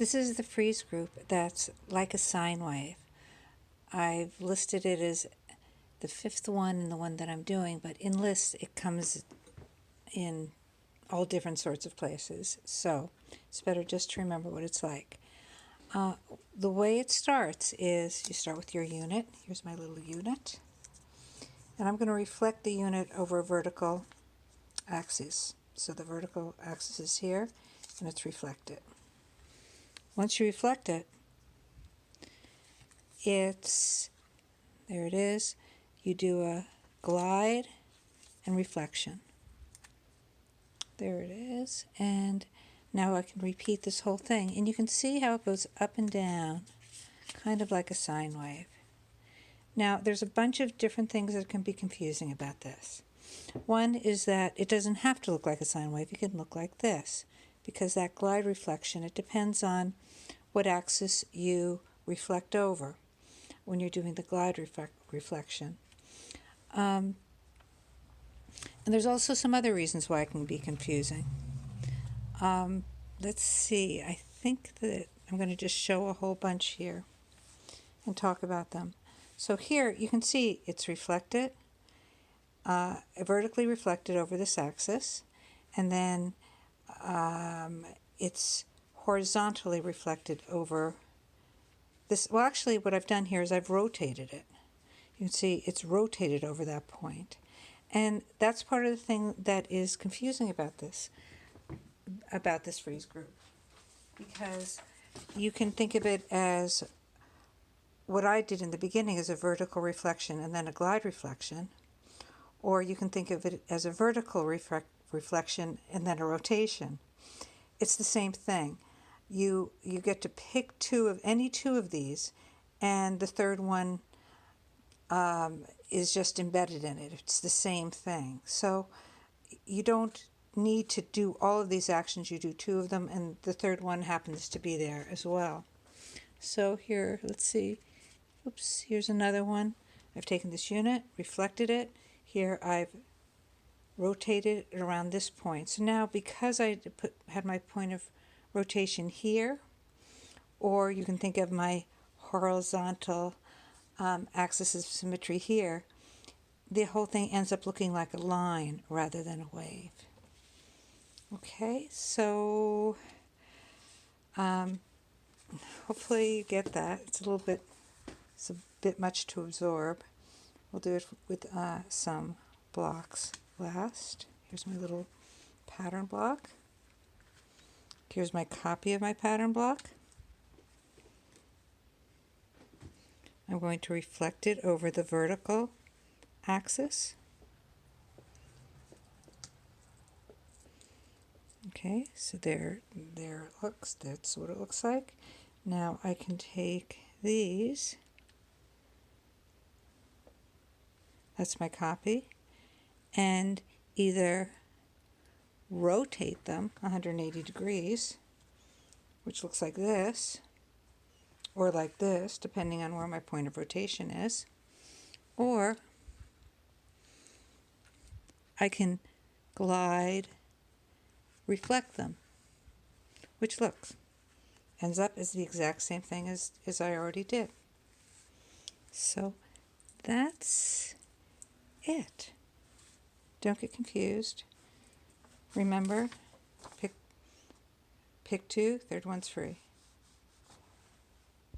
This is the Frieze group that's like a sine wave. I've listed it as the fifth one and the one that I'm doing, but in list it comes in all different sorts of places, so it's better just to remember what it's like. The way it starts is you start with your unit. Here's my little unit, and I'm going to reflect the unit over a vertical axis. So the vertical axis is here, and it's reflected. Once you reflect it, there it is. You do a glide and reflection. There it is. And now I can repeat this whole thing. And you can see how it goes up and down, kind of like a sine wave. Now, there's a bunch of different things that can be confusing about this. One is that it doesn't have to look like a sine wave. It can look like this, because that glide reflection, it depends on what axis you reflect over when you're doing the glide reflection. And there's also some other reasons why it can be confusing. Let's see, I think that I'm going to just show a whole bunch here and talk about them. So here you can see it's reflected, vertically reflected over this axis, and then it's horizontally reflected over this. Well, actually what I've done here is I've rotated it. You can see it's rotated over that point. And that's part of the thing that is confusing about this Frieze group, because you can think of it as what I did in the beginning as a vertical reflection and then a glide reflection, or you can think of it as a vertical reflection and then a rotation. It's the same thing. You get to pick any two of these, and the third one is just embedded in it. It's the same thing. So you don't need to do all of these actions. You do two of them, and the third one happens to be there as well. So here, let's see. Oops, here's another one. I've taken this unit, reflected it. Here I've rotated it around this point. So now, because I had my point of rotation here, or you can think of my horizontal axis of symmetry here, the whole thing ends up looking like a line rather than a wave. Okay, so hopefully you get that. It's a bit much to absorb. We'll do it with some blocks last. Here's my little pattern block. Here's my copy of my pattern block. I'm going to reflect it over the vertical axis. Okay, so there it looks. That's what it looks like. Now I can take these. That's my copy, and either rotate them 180 degrees, which looks like this, or like this, depending on where my point of rotation is, or I can glide, reflect them, which ends up as the exact same thing as I already did. So that's it. Don't get confused. Remember, pick two, third one's free.